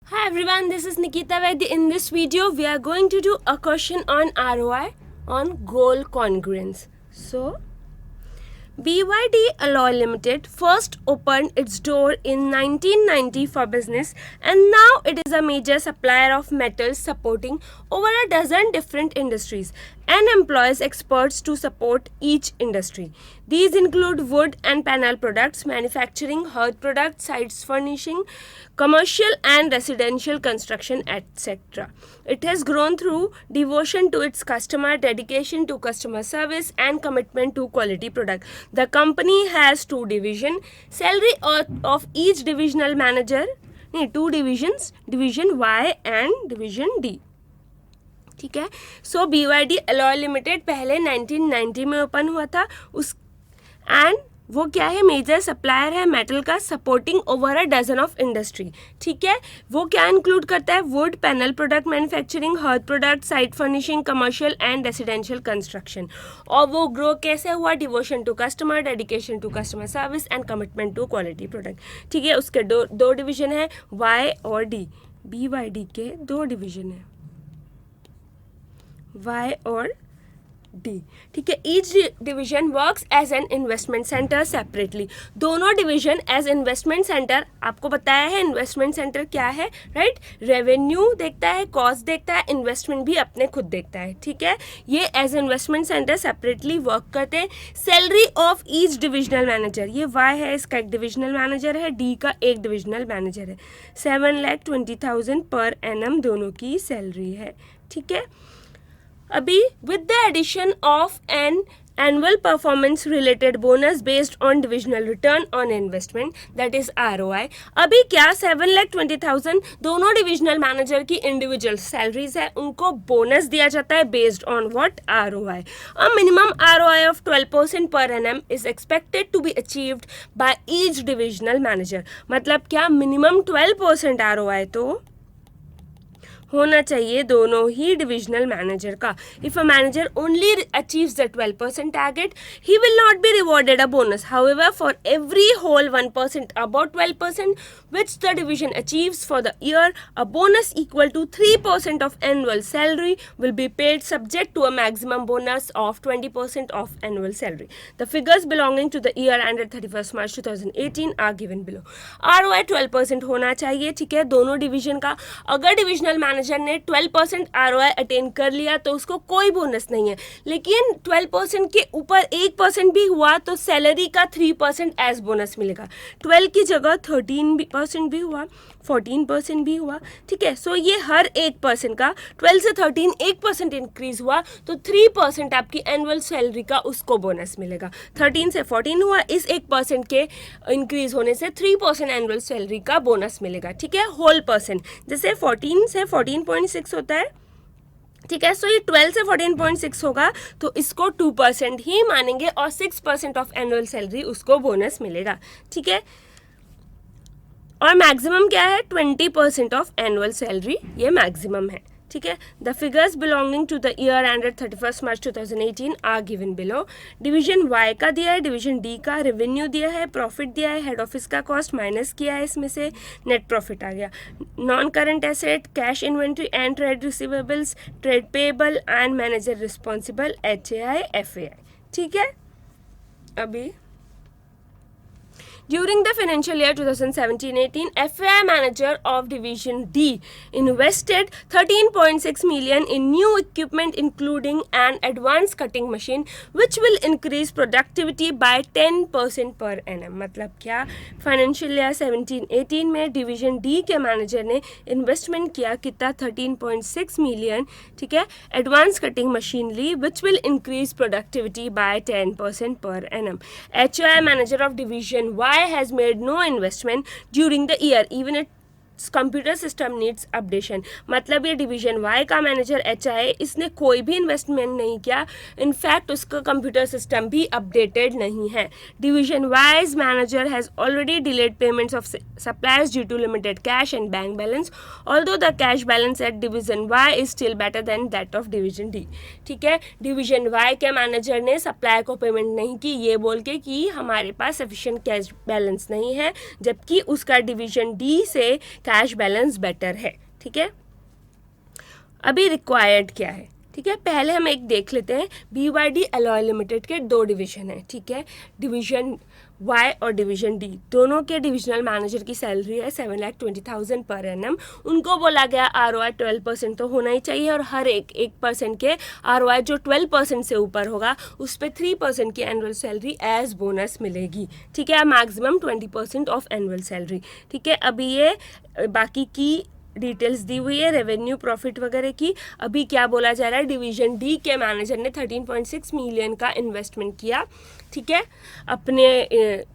Hi everyone, this is Nikita Vaidya. In this video, we are going to do a question on ROI on goal congruence. So, BYD Alloy Limited first opened its door in 1990 for business, and now it is a major supplier of metals supporting over a dozen different industries and employs experts to support each industry. These include wood and panel products, manufacturing, hearth products, sites furnishing, commercial and residential construction, etc. It has grown through devotion to its customer, dedication to customer service, and commitment to quality product. The company has two divisions. Salary of each divisional manager, two divisions, division Y and division D. ठीक है. सो BYD Alloy limited पहले 1990 में open हुआ था उस and वो क्या है, मेजर सप्लायर है मेटल का, supporting over a dozen of industry. ठीक है, वो क्या इंक्लूड करता है, wood, panel product manufacturing, hearth product, site furnishing, commercial and residential construction. और वो ग्रो कैसे हुआ, devotion to customer, dedication to customer service and commitment to quality product. ठीक है, उसके दो डिवीजन है, वाई और डी. BYD के दो डिवीजन है, Y और D. ठीक है, each division works as an investment centre separately. दोनों डिवीजन एज इन्वेस्टमेंट सेंटर, आपको बताया है इन्वेस्टमेंट सेंटर क्या है, राइट. रेवेन्यू देखता है, कॉस्ट देखता है, इन्वेस्टमेंट भी अपने खुद देखता है. ठीक है, ये as investment centre separately work करते हैं. Salary of each divisional manager, ये Y है, इसका एक डिविजनल मैनेजर है, D का एक डिविजनल मैनेजर है. 7,20,000 पर एनम दोनों की सैलरी है. ठीक है, अभी with the addition of an annual performance related bonus based on divisional return on investment, that is ROI. अभी क्या 7,20,000 दोनों डिविजनल मैनेजर की इंडिविजुअल सैलरीज है, उनको बोनस दिया जाता है based on what, ROI. A minimum ROI of 12% per annum is expected to be achieved by each divisional manager. मतलब क्या, मिनिमम 12% ROI तो होना चाहिए दोनों ही डिविजनल मैनेजर का. If a manager only achieves the 12% target, he will not be rewarded a bonus. However, for every whole 1% about 12% which the division achieves for the year, a bonus equal to 3% of annual salary will be paid, subject to a maximum bonus of 20% of annual salary. The figures belonging to the year ended 31st March 2018 are given below. ROI 12% होना चाहिए. ठीक है, दोनों division का. अगर divisional manager ने 12% ROI attain कर लिया तो उसको कोई बोनस नहीं है, लेकिन 12% के ऊपर 1% भी हुआ तो सैलरी का 3% एज बोनस मिलेगा. 12 की जगह 13% भी हुआ, 14% भी हुआ. ठीक है, सो ये हर 1% का, 12 से 13 1% इंक्रीज हुआ तो 3% आपकी एनुअल सैलरी का उसको बोनस मिलेगा. 13 से 14 हुआ, इस 1% के इंक्रीज होने से 3% एनुअल सैलरी का बोनस मिलेगा. ठीक है, होल परसेंट, जैसे 14 से 14.6 होता है. ठीक है, सो ये 12 से 14.6 होगा तो इसको 2% ही मानेंगे और 6% ऑफ एनुअल सैलरी उसको बोनस मिलेगा. ठीक है, और मैक्सिमम क्या है, 20% ऑफ एनुअल सैलरी, ये मैक्सिमम है. ठीक है, the figures belonging to the year ended 31st March 2018 are given below. Division Y का दिया है, डिवीजन D का रेवेन्यू दिया है, प्रॉफिट दिया है, हेड ऑफिस का कॉस्ट माइनस किया है, इसमें से नेट प्रॉफिट आ गया. Non current asset, cash inventory and trade receivables, trade payable and manager responsible, HAI, FAI. ठीक है, अभी during the financial year 2017-18, FAI manager of division D invested 13.6 million in new equipment including an advanced cutting machine which will increase productivity by 10% per annum. मतलब क्या, financial year 17-18 में division D के manager ने investment किया कितना, 13.6 मिलियन. ठीक है, एडवांस कटिंग मशीन ली which will increase productivity by 10% per annum. HAI manager of division Y has made no investment during the year, even its computer system needs updation. मतलब ये डिवीजन Y का manager HAI, इसने कोई भी investment नहीं किया, in fact उसका computer system भी अपडेटेड नहीं है. Division Y's manager has already delayed payments of suppliers due to limited cash and bank balance, although the cash balance at division Y is still better than that of division D. ठीक है, division Y के manager ने supplier को payment नहीं की ये बोल के कि हमारे पास सफिशिएंट कैश बैलेंस नहीं है, जबकि उसका डिवीजन D से कैश बैलेंस बेटर है। ठीक है, अभी रिक्वायर्ड क्या है? ठीक है, पहले हम एक देख लेते हैं। BYD अलॉय लिमिटेड के दो डिवीजन है। ठीक है, डिवीजन Y और डिवीजन D, दोनों के डिविजनल मैनेजर की सैलरी है 7,20,000 पर एनम। उनको बोला गया ROI 12% तो होना ही चाहिए, और हर 1% के ROI जो 12% से ऊपर होगा उस पर 3% की एनुअल सैलरी एज बोनस मिलेगी। ठीक है, मैक्सिमम 20% ऑफ एनुअल सैलरी। ठीक है, अभी ये बाकी की डिटेल्स दी हुई है रेवेन्यू प्रॉफिट वगैरह की। अभी क्या बोला जा रहा है, डिवीजन D के मैनेजर ने 13.6 मिलियन का इन्वेस्टमेंट किया। ठीक है, अपने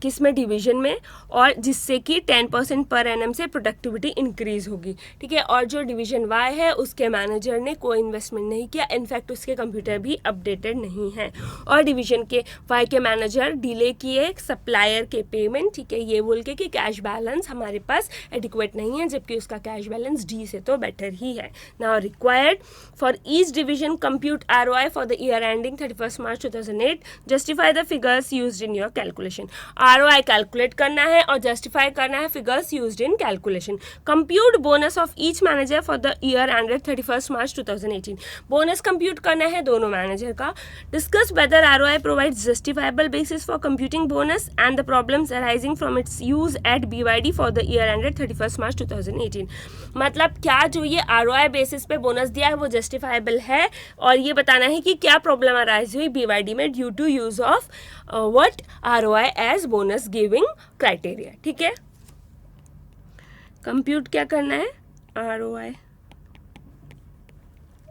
किस में, डिवीजन में, और जिससे कि 10% पर एनम से प्रोडक्टिविटी इंक्रीज होगी। ठीक है, और जो डिवीजन Y है उसके मैनेजर ने कोई इन्वेस्टमेंट नहीं किया, इनफैक्ट उसके कंप्यूटर भी अपडेटेड नहीं है। और डिवीजन के Y के मैनेजर डिले किए सप्लायर के पेमेंट। ठीक है, ये बोल के कि कैश बैलेंस हमारे पास एडिक्वेट नहीं है, जबकि उसका कैश बैलेंस D से तो बेटर ही है। Now required for each division compute ROI for the year ending 31 March 2008, justify the figures used in your calculation. ROI calculate करना है और जस्टिफाई करना है figures used in calculation. Compute bonus of each manager for the year ended 31 March 2018। Bonus compute करना है दोनों manager का। Discuss whether ROI provides justifiable basis for computing bonus and the problems arising from its use at BYD for the year ended 31 March 2018। मतलब क्या जो ये ROI basis पे bonus दिया है वो जस्टिफाइबल है, और ये बताना है कि क्या प्रॉब्लम अराइज हुई BYD में due to use of what ROI as bonus giving criteria. ठीक है, कंप्यूट क्या करना है, ROI।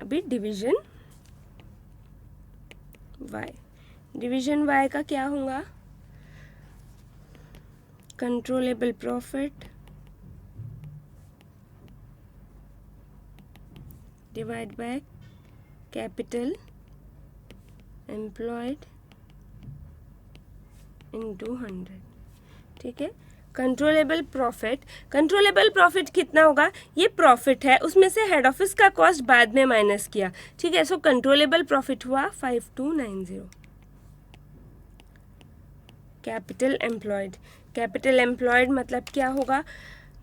अभी डिवीजन Y, डिवीजन Y का क्या होगा, controllable profit divide by capital employed into 100। ठीक है, कंट्रोलेबल प्रॉफिट कितना होगा, ये प्रॉफिट है, उसमें से हेड ऑफिस का कॉस्ट बाद में माइनस किया। ठीक है, सो कंट्रोलेबल प्रॉफिट हुआ 5290। कैपिटल एम्प्लॉयड मतलब क्या होगा,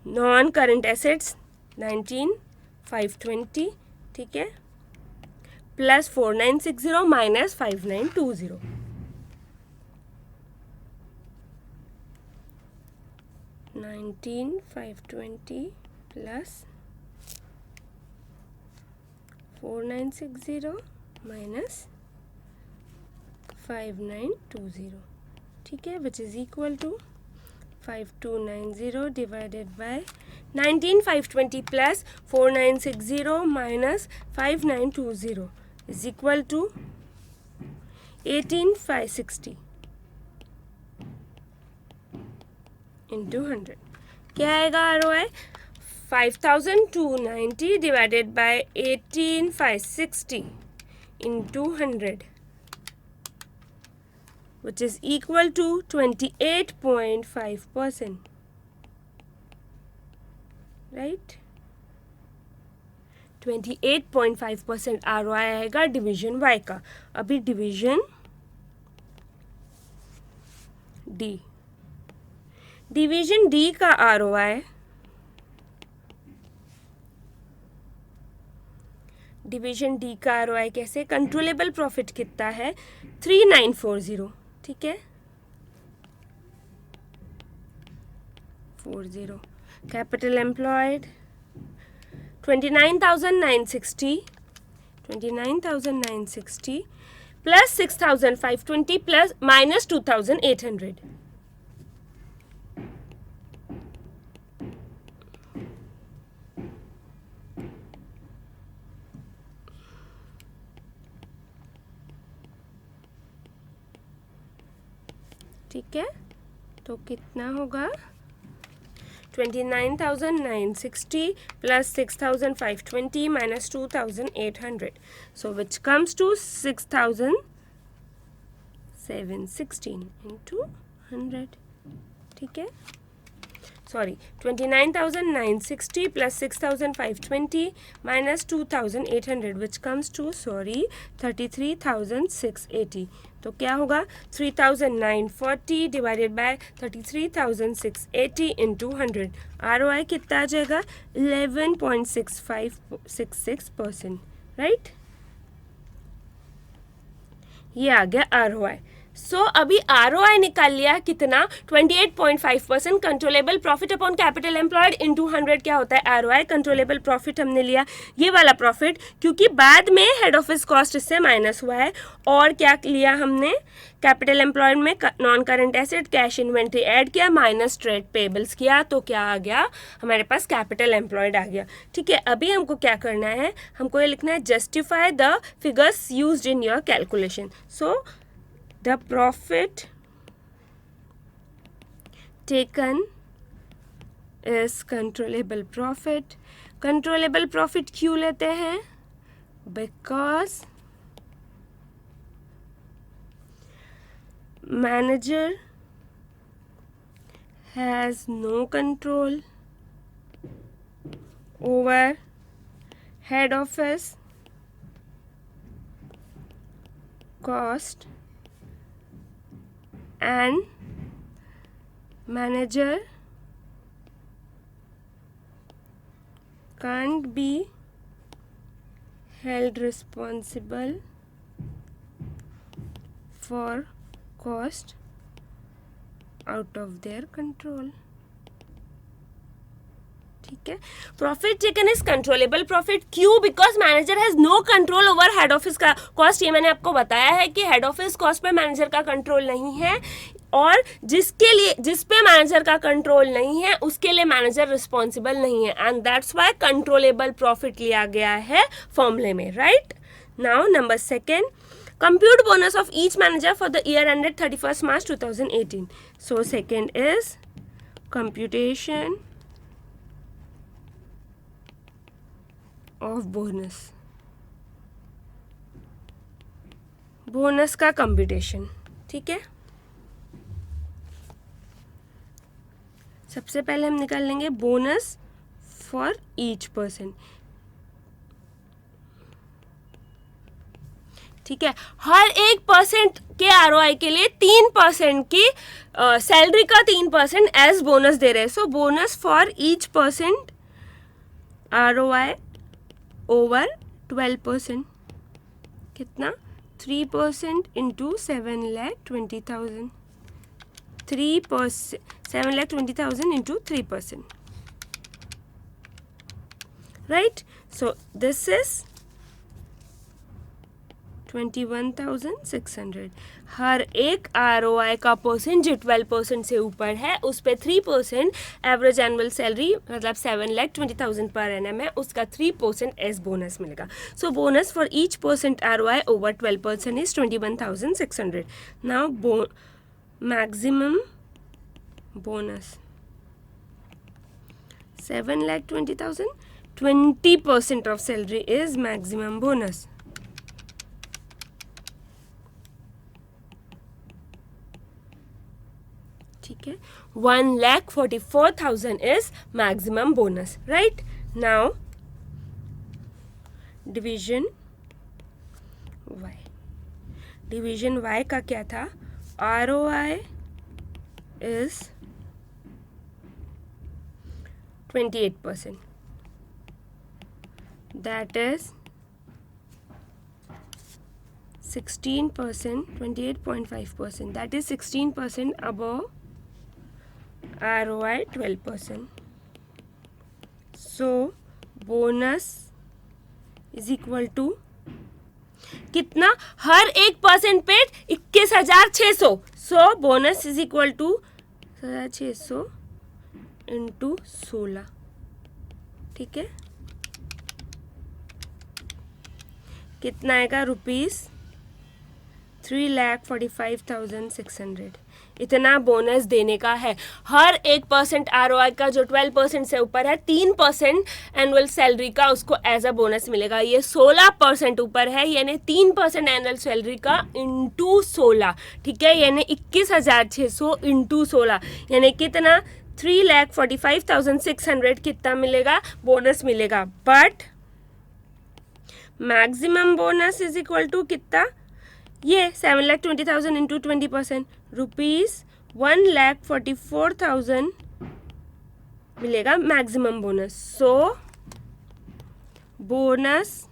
नॉन करंट एसेट्स 19,520। ठीक है, प्लस 4960 माइनस 5920। 19,520 plus 4960 minus 5920। ठीक है, which is equal to 5290 divided by 19,520 plus 4960 minus 5920 is equal to 18,560 into 100। क्या आएगा ROI, 5,290 divided by 18,560 into 100 which is equal to 28.5%, right? 28.5% ROI आएगा डिवीजन Y का। अभी division D का ROI, डिवीजन D का ROI कैसे, कंट्रोलेबल प्रॉफिट कितना है 3940। ठीक है, 40। Capital employed 29,960 plus 6,520 plus minus 2,800। ठीक है, तो कितना होगा, 29,960 plus 6,520 minus 2,800, so which comes to 6,716 into 100। ठीक है, sorry 29,960 plus 6,520 minus 2,800 which comes to 33,680 तो क्या होगा 3,940 डिवाइडेड बाय 33,680 इंटू 100। ROI कितना आ जाएगा 11.6566%, राइट। ये आ गया ROI। सो अभी ROI निकाल लिया कितना 28.5%। Controllable profit upon capital employed into 100 क्या होता है ROI। कंट्रोलेबल प्रॉफिट हमने लिया ये वाला प्रॉफिट, क्योंकि बाद में हेड ऑफिस कॉस्ट इससे माइनस हुआ है। और क्या लिया हमने कैपिटल एम्प्लॉयड में non current asset cash inventory add किया माइनस ट्रेड पेबल्स किया, तो क्या आ गया हमारे पास कैपिटल एम्प्लॉयड आ गया। ठीक है, अभी हमको क्या करना है, हमको ये लिखना है justify the figures used in your calculation. So the profit taken is controllable profit। controllable profit क्यों लेते हैं, because manager has no control over head office cost and manager can't be held responsible for cost out of their control। ठीक है, profit taken is controllable profit क्यों, because manager has no control over head office का cost. ये मैंने आपको बताया है कि हेड ऑफिस कॉस्ट पे मैनेजर का कंट्रोल नहीं है, और जिस पे मैनेजर का कंट्रोल नहीं है उसके लिए मैनेजर रिस्पॉन्सिबल नहीं है, and that's why controllable profit लिया गया है फॉर्मूले में, right. Now number second, compute bonus of each manager for the year ended 31st March 2018। so second is computation of bonus। Bonus का कंप्यूटेशन, ठीक है। सबसे पहले हम निकाल लेंगे बोनस फॉर ईच पर्सन। ठीक है, हर 1% के ROI के लिए 3% की सैलरी का 3% एज बोनस दे रहे हैं। सो bonus for each percent ROI over 12%, कितना 3% into 7,20,000, 3% 7,20,000 into 3%, right. So this is 21,600। हर एक ROI का परसेंट जो 12% से ऊपर है उस पर 3% एवरेज एनुअल सैलरी मतलब 7,20,000 पर एनएम है, उसका 3% एज बोनस मिलेगा। सो bonus for each percent ROI over 12% is 21,600। Now maximum bonus 7,20,000, 20% of salary is maximum bonus. ठीक है, 1,44,000 is maximum bonus, right. Now division Y। Division Y का क्या था, ROI is 28%, that is 16%, 28.5%, that is 16% above ROI 12%. So bonus is equal to कितना, हर 1% पे 21,600। So bonus is equal to 1,600 into 16, ठीक है, कितना आएगा ₹3,45,600। इतना बोनस देने का है। हर 1% ROI का जो 12% से ऊपर है 3% एनुअल सैलरी का उसको एज अ बोनस मिलेगा। ये 16% ऊपर है, यानी 3% एनुअल सैलरी का इंटू 16, ठीक है, यानी 21,600 इंटू 16, यानी कितना 3,45,600 कितना मिलेगा, बोनस मिलेगा। But maximum bonus is equal to कितना, ये 7,20,000 इंटू 20% ₹1,44,000 मिलेगा maximum bonus. So bonus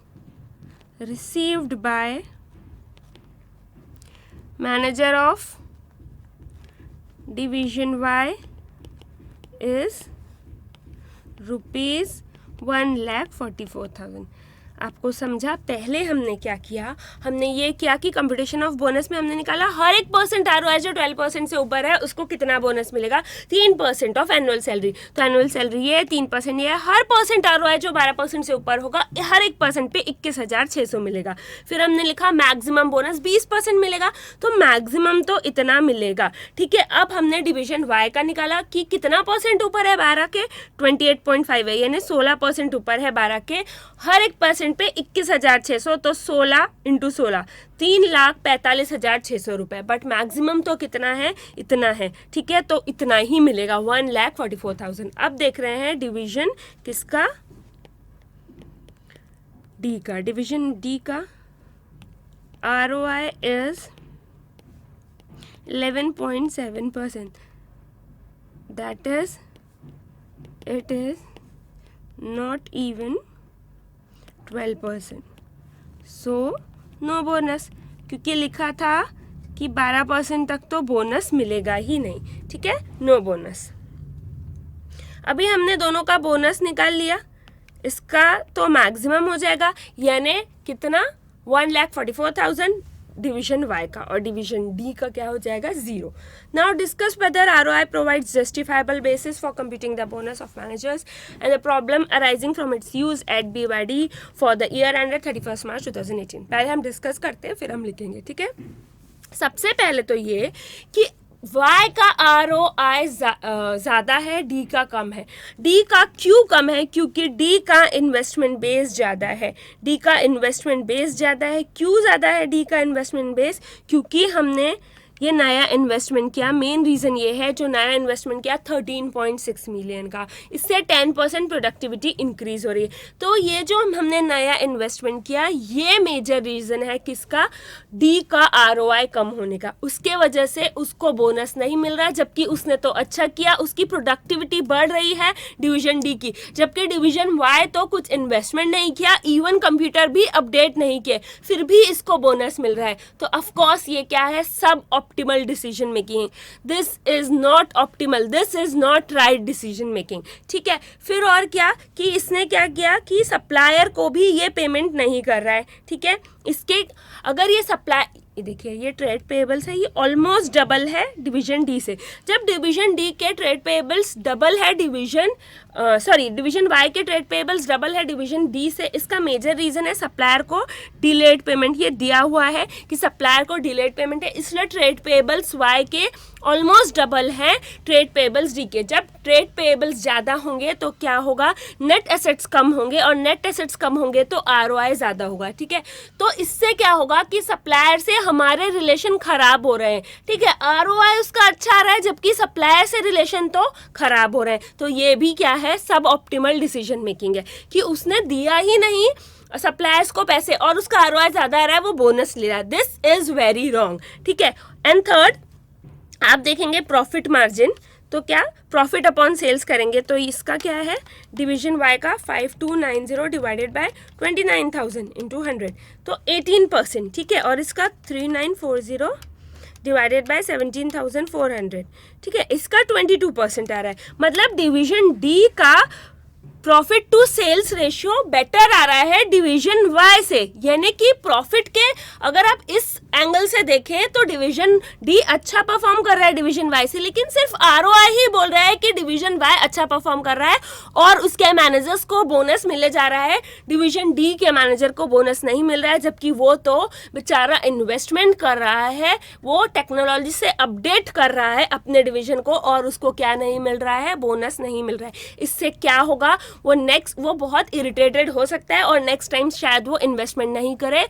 received by manager of division Y is ₹1,44,000. आपको समझा? पहले हमने क्या किया, हमने ये किया कि कंप्यूटेशन ऑफ बोनस में हमने निकाला हर एक परसेंट ROI जो 12% से ऊपर है उसको कितना बोनस मिलेगा, 3% ऑफ एनुअल सैलरी. तो एनुअल सैलरी ये 3% ये है, हर परसेंट ROI जो 12% से ऊपर होगा हर एक परसेंट पे 21,600 मिलेगा. फिर हमने लिखा मैक्सिमम बोनस 20% मिलेगा, तो मैक्सिमम तो इतना मिलेगा. ठीक है, अब हमने डिवीजन वाई का निकाला कि कितना परसेंट ऊपर है 12 के, 28.5 है, यानी 16% ऊपर है 12 के, हर एक परसेंट पे 21,600, तो 16 इंटू 16 3,45,600 रुपए. बट मैक्सिमम तो कितना है, इतना है. ठीक है, तो इतना ही मिलेगा 1,44,000. अब देख रहे हैं डिवीजन किसका, डी का. डिवीजन डी का ROI is 11.7%. That is it is not even 12%. So no bonus, क्योंकि लिखा था कि 12% तक तो बोनस मिलेगा ही नहीं. ठीक है, नो बोनस. अभी हमने दोनों का बोनस निकाल लिया, इसका तो मैक्सिमम हो जाएगा, यानी कितना, 1,44,000 डिवीजन वाई का, और डिवीजन डी का क्या हो जाएगा, 0. Now discuss whether ROI provides justifiable basis for computing the bonus of managers and the problem arising from its use at BYD for the year ended 31 March 2018. पहले हम discuss करते हैं, फिर हम लिखेंगे. ठीक है, सबसे पहले तो ये कि Y का ROI ज़्यादा है, D का कम है. D का क्यों कम है, क्योंकि D का इन्वेस्टमेंट बेस ज़्यादा है. D का इन्वेस्टमेंट बेस ज़्यादा है. क्यों ज़्यादा है D का इन्वेस्टमेंट बेस, क्योंकि हमने ये नया इन्वेस्टमेंट किया. मेन रीज़न ये है, जो नया इन्वेस्टमेंट किया 13.6 मिलियन का, इससे 10% प्रोडक्टिविटी इंक्रीज हो रही है. तो ये जो हमने नया इन्वेस्टमेंट किया, ये मेजर रीज़न है किसका, डी का ROI कम होने का. उसके वजह से उसको बोनस नहीं मिल रहा, जबकि उसने तो अच्छा किया, उसकी प्रोडक्टिविटी बढ़ रही है डिवीजन डी की, जबकि डिवीजन वाई तो कुछ इन्वेस्टमेंट नहीं किया, इवन कंप्यूटर भी अपडेट नहीं किए, फिर भी इसको बोनस मिल रहा है. तो ऑफकोर्स ये क्या है, सब optimal decision making. This is not optimal, this is not right decision making. ठीक है, फिर और क्या कि इसने क्या किया कि सप्लायर को भी ये पेमेंट नहीं कर रहा है. ठीक है, इसके अगर ये सप्लाई, देखिए ये ट्रेड पेबल्स है, ये ऑलमोस्ट डबल है डिवीजन डी से. जब डिवीजन डी के ट्रेड पेबल्स डबल है डिवीजन वाई के ट्रेड पेबल्स डबल है डिवीजन डी से, इसका मेजर रीज़न है सप्लायर को डिलेड पेमेंट. ये दिया हुआ है कि सप्लायर को डिलेड पेमेंट है, इसलिए ट्रेड पेबल्स वाई के ऑलमोस्ट डबल है ट्रेड पेबल्स डी के. जब ट्रेड पेबल्स ज़्यादा होंगे तो क्या होगा, नेट एसेट्स कम होंगे, और नेट एसेट्स कम होंगे तो ROI ज़्यादा होगा. ठीक है, तो इससे क्या होगा कि सप्लायर से हमारे रिलेशन खराब हो रहे हैं. ठीक है, ROI उसका अच्छा आ रहा है, जबकि सप्लायर से रिलेशन तो खराब हो रहे हैं. तो ये भी क्या है, सब ऑप्टिमल डिसीजन मेकिंग है कि उसने दिया ही नहीं सप्लायर्स को पैसे और उसका ROI ज़्यादा आ रहा है, वो बोनस ले रहा है. This is very wrong. ठीक है, एंड थर्ड आप देखेंगे प्रॉफिट मार्जिन. तो क्या प्रॉफिट अपॉन सेल्स करेंगे, तो इसका क्या है, डिवीजन वाई का 5290 डिवाइडेड बाय 29,000 इंटू 100, तो 18%. ठीक है, और इसका 3940 डिवाइडेड बाय 17,400. ठीक है, इसका 22% आ रहा है. मतलब डिवीजन डी का profit to sales ratio better आ रहा है डिवीजन वाई से. यानी कि प्रॉफिट के अगर आप इस एंगल से देखें तो डिवीजन डी अच्छा परफॉर्म कर रहा है डिवीजन वाई से, लेकिन सिर्फ ROI ही बोल रहा है कि डिवीजन वाई अच्छा परफॉर्म कर रहा है और उसके मैनेजर्स को बोनस मिले जा रहा है, डिवीजन डी के मैनेजर को बोनस नहीं मिल रहा है, जबकि वो तो बेचारा इन्वेस्टमेंट कर रहा है, वो टेक्नोलॉजी से अपडेट कर रहा है अपने डिवीजन को, और उसको क्या नहीं मिल रहा है, बोनस नहीं मिल रहा है. इससे क्या होगा, वो बहुत इरिटेटेड हो सकता है और नेक्स्ट टाइम शायद वो इन्वेस्टमेंट नहीं करे.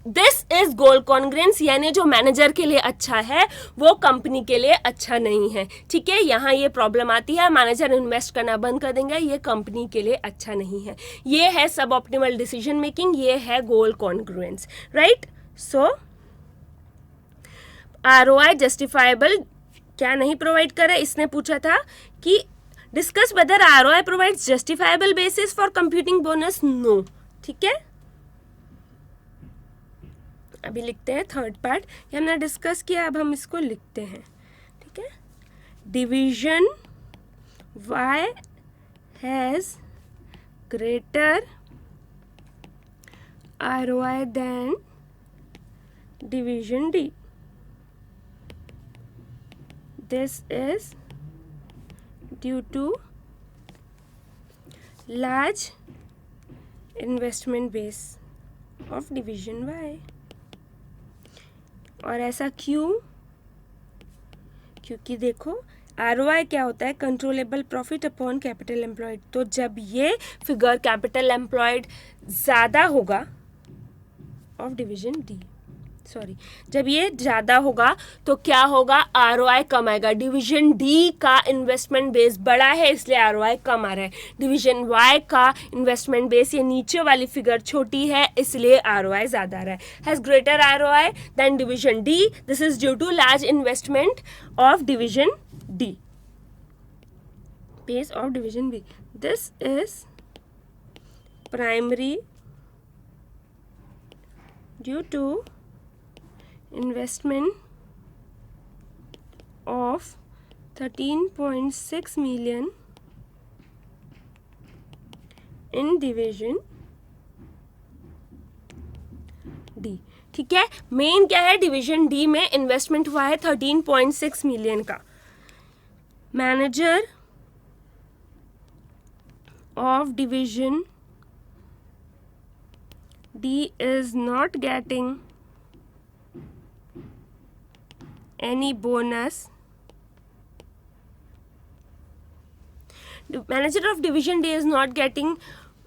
दिस इज गोल कॉन्ग्रेंस, यानी जो मैनेजर के लिए अच्छा है वो कंपनी के लिए अच्छा नहीं है. ठीक है, यहाँ ये प्रॉब्लम आती है, मैनेजर इन्वेस्ट करना बंद कर देंगे, ये कंपनी के लिए अच्छा नहीं है. ये है सब ऑप्टिमल डिसीजन मेकिंग, ये है गोल कॉन्ग्रुएंस. राइट, सो ROI जस्टिफाइबल क्या नहीं प्रोवाइड कर रहा है, इसने पूछा था कि discuss whether ROI provides justifiable basis for computing bonus, no. ठीक है, अभी लिखते हैं थर्ड पार्ट, ये हमने डिस्कस किया, अब हम इसको लिखते हैं। ठीक है, division Y has greater ROI than division D. This is due to large investment base of division Y. और ऐसा क्यों? क्योंकि देखो ROI क्या होता है, controllable profit upon capital employed. तो जब ये फिगर कैपिटल एम्प्लॉयड ज़्यादा होगा ऑफ डिवीजन डी, सॉरी, जब ये ज़्यादा होगा तो क्या होगा, ROI कम आएगा। डिवीजन डी का इन्वेस्टमेंट बेस बड़ा है इसलिए ROI कम आ रहा है। डिवीजन Y का इन्वेस्टमेंट बेस, ये नीचे वाली फिगर छोटी है इसलिए ROI ज़्यादा आ रहा है। Has greater ROI than division D, this is due to large investment of division D, base of division B. This is primary due to investment of 13.6 million in division D। ठीक है, main क्या है, division D में investment हुआ है 13.6 million का। Manager of division D is not getting any bonus. The manager of division D is not getting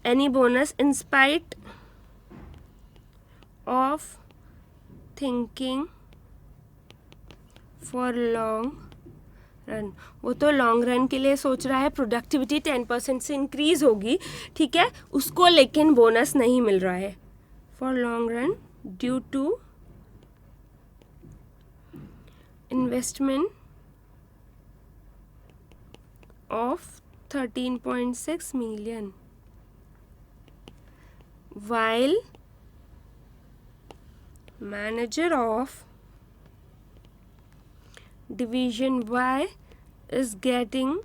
any bonus in spite of thinking for long run। वो तो long run के लिए सोच रहा है, प्रोडक्टिविटी 10% से इंक्रीज होगी, ठीक है, उसको लेकिन बोनस नहीं मिल रहा है। For long run due to investment of 13.6 million, while manager of division Y is getting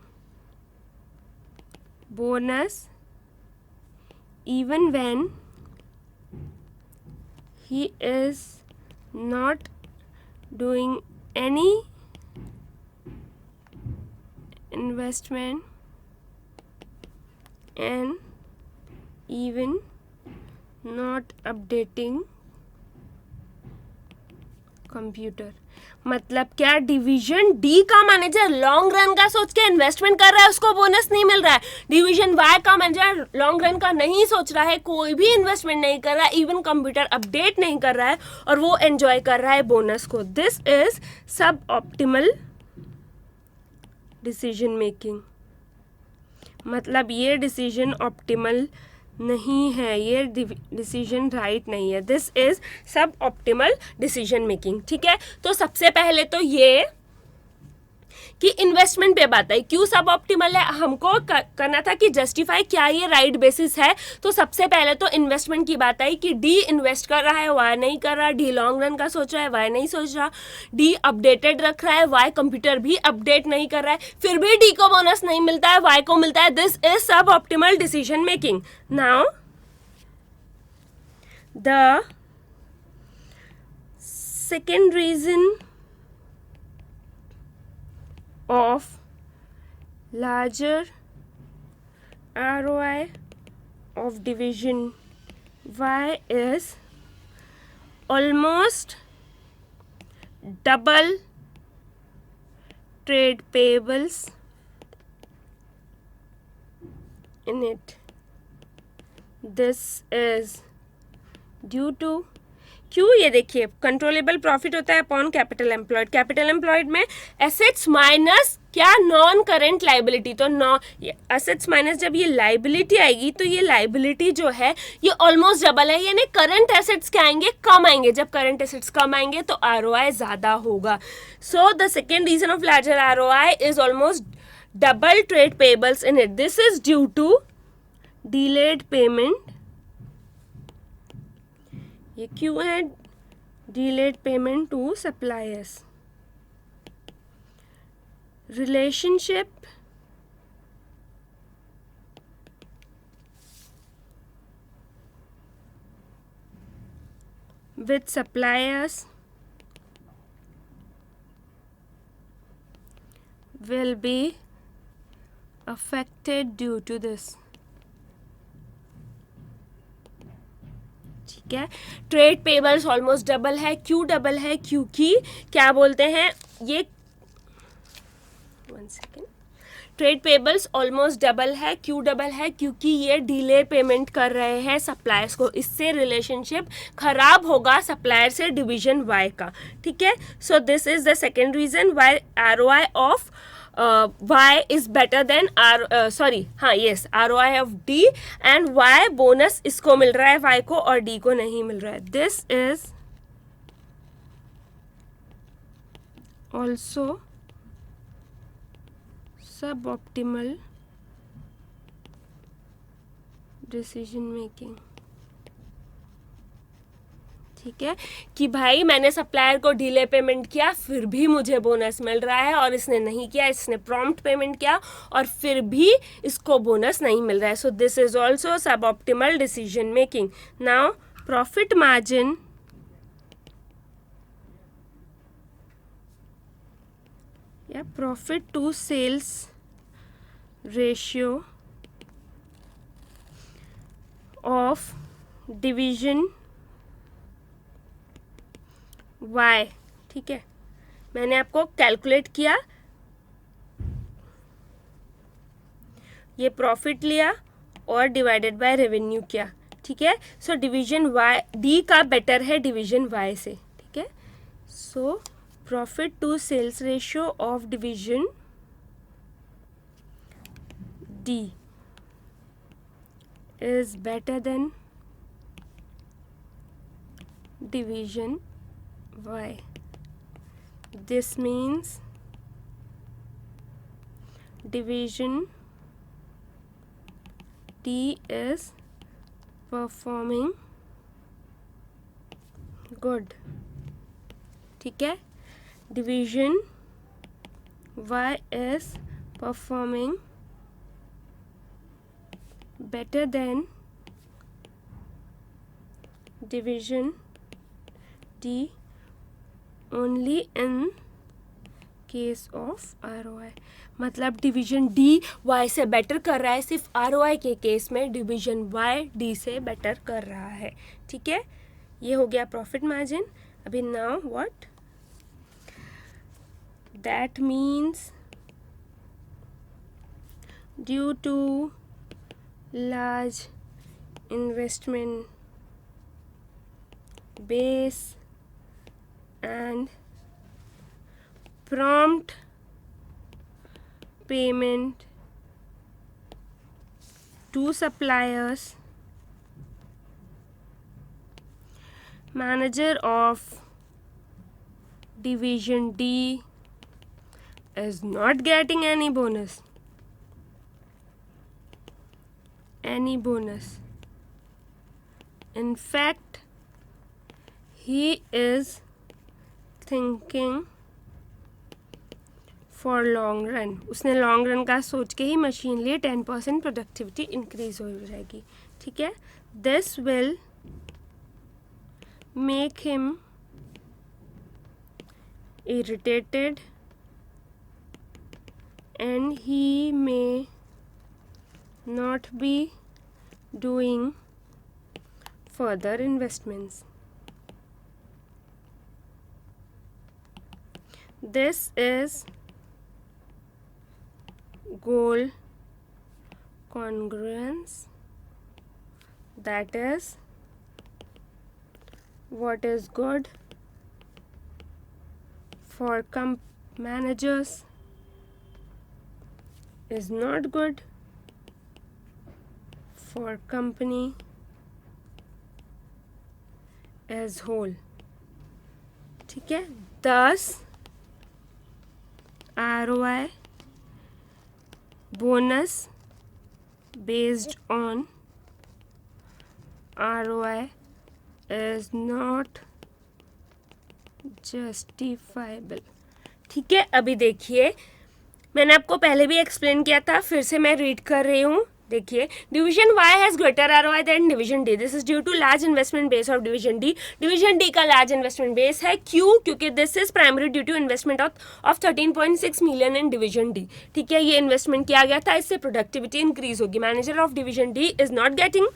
bonus even when he is not doing any investment and even not updating computer. मतलब क्या, डिवीजन डी का manager long run का सोच के investment कर रहा है, उसको बोनस नहीं मिल रहा है। डिवीजन वाई का मैनेजर लॉन्ग रन का नहीं सोच रहा है, कोई भी इन्वेस्टमेंट नहीं कर रहा है, इवन कंप्यूटर अपडेट नहीं कर रहा है, और वो एंजॉय कर रहा है बोनस को। दिस इज सब ऑप्टिमल डिसीजन मेकिंग। मतलब ये डिसीजन ऑप्टिमल नहीं है, ये डिसीजन राइट नहीं है। दिस इज सब ऑप्टिमल डिसीजन मेकिंग। ठीक है, तो सबसे पहले तो ये कि इन्वेस्टमेंट पे बात आई, क्यों सब ऑप्टिमल है, हमको करना था कि जस्टिफाई क्या ये राइट बेसिस है। तो सबसे पहले तो इन्वेस्टमेंट की बात आई कि डी इन्वेस्ट कर रहा है, वाई नहीं कर रहा, डी लॉन्ग रन का सोच रहा है, वाई नहीं सोच रहा, डी अपडेटेड रख रहा है, वाई कंप्यूटर भी अपडेट नहीं कर रहा है, फिर भी डी को बोनस नहीं मिलता है, वाई को मिलता है। दिस इज सब optimal decision making. Now the second reason of larger ROI of division Y is almost double trade payables in it. This is due to, क्यों, ये देखिए कंट्रोलेबल प्रॉफिट होता है upon capital employed. Capital employed में assets minus क्या, non current liability. तो assets minus जब ये लाइबिलिटी आएगी तो ये लाइबिलिटी जो है ये ऑलमोस्ट डबल है, यानी करंट एसेट्स क्या आएंगे, कम आएंगे। जब करंट एसेट्स कम आएंगे तो आरओआई ज्यादा होगा। So the second reason of larger ROI is almost double trade payables in it. This is due to delayed payment. ये क्यों है delayed payment to suppliers, relationship with suppliers will be affected due to this। ठीक है, trade payables almost double है। क्यों double है, क्योंकि क्या बोलते हैं ये, ट्रेड पेबल्स ऑलमोस्ट डबल है। क्यों डबल है, क्योंकि ये डिले पेमेंट कर रहे हैं सप्लायर्स को। इससे रिलेशनशिप खराब होगा सप्लायर से डिवीजन वाई का। ठीक है, so this is the second reason why ROI of Y is better than ROI of D, and why bonus इसको मिल रहा है वाई को और डी को नहीं मिल रहा है। This is also suboptimal decision making. ठीक है, कि भाई मैंने सप्लायर को डिले पेमेंट किया फिर भी मुझे बोनस मिल रहा है, और इसने नहीं किया, इसने प्रॉम्प्ट पेमेंट किया और फिर भी इसको बोनस नहीं मिल रहा है। So this is also sub optimal decision making. Now profit margin या profit to sales ratio of division Y. ठीक है, मैंने आपको कैलकुलेट किया, ये प्रॉफिट लिया और डिवाइडेड बाय रेवेन्यू किया। ठीक है, सो डिवीजन वाई डी का बेटर है डिवीजन वाई से। ठीक है, so profit to sales ratio of division D is better than division y. This means division D is performing good। ठीक है, division y is performing better than division D only in case of ROI। मतलब division D Y से better कर रहा है सिर्फ ROI के case में, डिवीजन वाई डी से बेटर कर रहा है। ठीक है, ये हो गया प्रॉफिट मार्जिन। अभी now what that means due to large investment base and prompt payment to suppliers, manager of division D is not getting any bonus। In fact, he is thinking for long run। उसने long run का सोच के ही machine लिए 10% productivity increase हो जाएगी। ठीक है, this will make him irritated and he may not be doing further investments। This is goal congruence, that is what is good for managers is not good for company as whole. ठीक है, thus ROI bonus based on ROI is not justifiable. ठीक है, अभी देखिए मैंने आपको पहले भी एक्सप्लेन किया था, फिर से मैं रीड कर रही हूँ. देखिए, division Y has greater ROI than division D. This is due to large investment base of division D. Division D का लार्ज इन्वेस्टमेंट बेस है. क्यों? क्योंकि this is primary due to investment of 13.6 million in division D. ठीक है, ये investment किया गया था, इससे प्रोडक्टिविटी इंक्रीज होगी. Manager of division D is not getting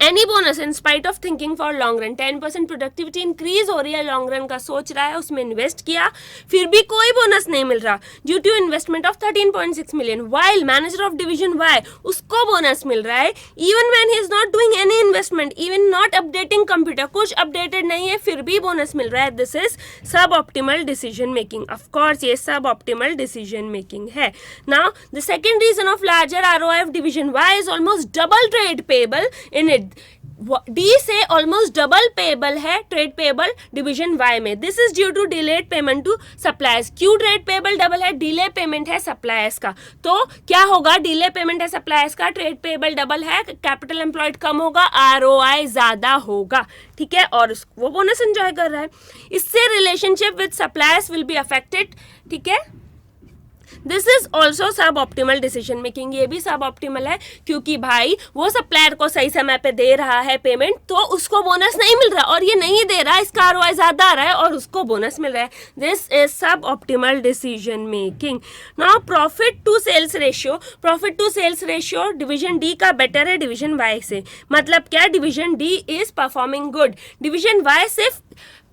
any bonus in spite of thinking for long run. 10% productivity increase हो रही है, लॉन्ग रन का सोच रहा है, उसमें इन्वेस्ट किया, फिर भी कोई बोनस नहीं मिल रहा due to investment of 13.6 million. While manager of division Y, उसको बोनस मिल रहा है even when he is not doing any investment, even not updating computer, कुछ अपडेटेड नहीं है, फिर भी बोनस मिल रहा है. दिस इज सब ऑप्टिमल डिसीजन मेकिंग. ऑफकोर्स ये सब ऑप्टिमल डिसीजन मेकिंग है. Now the second reason of larger ROI of division Y is almost double trade payable in it. D से ऑलमोस्ट डबल पेबल है trade payable division Y में. This is due to delayed payment to suppliers. क्यों trade payable double है? Delay payment है suppliers का. तो क्या होगा? डिले पेमेंट है सप्लायर्स का, ट्रेड पेबल डबल है, कैपिटल एम्प्लॉयड कम होगा, ROI ज्यादा होगा. ठीक है, और वो बोनस एंजॉय कर रहा है. इससे relationship with suppliers will be affected. ठीक है, this is also sub optimal decision making. ये भी सब ऑप्टिमल है क्योंकि भाई वो सप्लायर को सही समय पे दे रहा है पेमेंट, तो उसको बोनस नहीं मिल रहा, और ये नहीं दे रहा, इसका ROI ज्यादा आ रहा है और उसको बोनस मिल रहा है. दिस इज सब optimal decision making. Now profit to sales ratio. Profit to sales ratio division D का बेटर है डिवीजन Y से. मतलब क्या? Division D is performing good. Division Y सिर्फ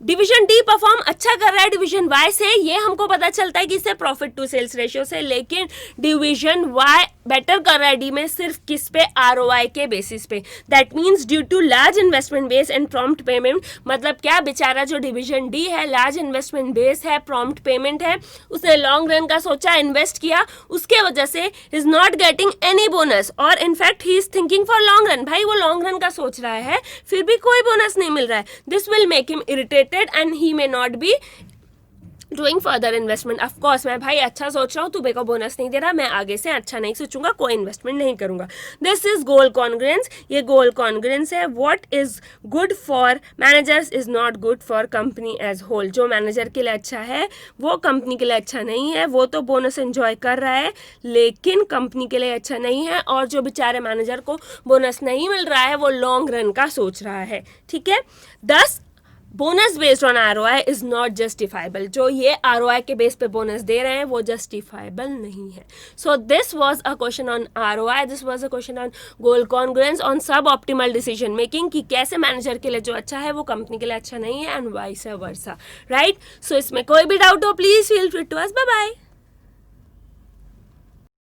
डिवीजन D परफॉर्म अच्छा कर रहा है डिवीजन Y से, ये हमको पता चलता है कि इससे प्रॉफिट टू सेल्स रेशियो से, लेकिन डिवीजन Y बेटर कर रहा है D में सिर्फ किस पे? ROI के बेसिस पे. That means due to large investment base and prompt payment. मतलब क्या? बेचारा जो डिवीजन D है, लार्ज इन्वेस्टमेंट बेस है, प्रॉम्प्ट पेमेंट है, उसने लॉन्ग रन का सोचा, इन्वेस्ट किया, उसके वजह से is not getting any bonus, और in fact he is thinking for long run. भाई वो लॉन्ग रन का सोच रहा है, फिर भी कोई बोनस नहीं मिल रहा है. This will make him irritated and he may not be doing further investment. of course मैं भाई अच्छा सोच रहा हूँ, तू मेरे को बोनस नहीं दे रहा, मैं आगे से अच्छा नहीं सोचूंगा, कोई इन्वेस्टमेंट नहीं करूंगा. This is goal congruence. ये गोल कॉन्ग्रुएंस है. What is good for managers is not good for company as whole. जो मैनेजर के लिए अच्छा है वो कंपनी के लिए अच्छा नहीं है. वो तो बोनस एंजॉय कर रहा है लेकिन कंपनी के लिए अच्छा नहीं है, और जो बेचारे मैनेजर को बोनस नहीं मिल रहा है वो लॉन्ग रन का सोच रहा है. ठीक है, 10 bonus based on ROI is not justifiable. जो ये ROI के बेस पे बोनस दे रहे हैं वो जस्टिफाइबल नहीं है. So this was a question on ROI. This was a question on goal congruence, on सब ऑप्टिमल डिसीजन मेकिंग, कि कैसे मैनेजर के लिए जो अच्छा है वो कंपनी के लिए अच्छा नहीं है, and vice versa. Right. So इसमें कोई भी डाउट हो please feel free to us. Bye bye.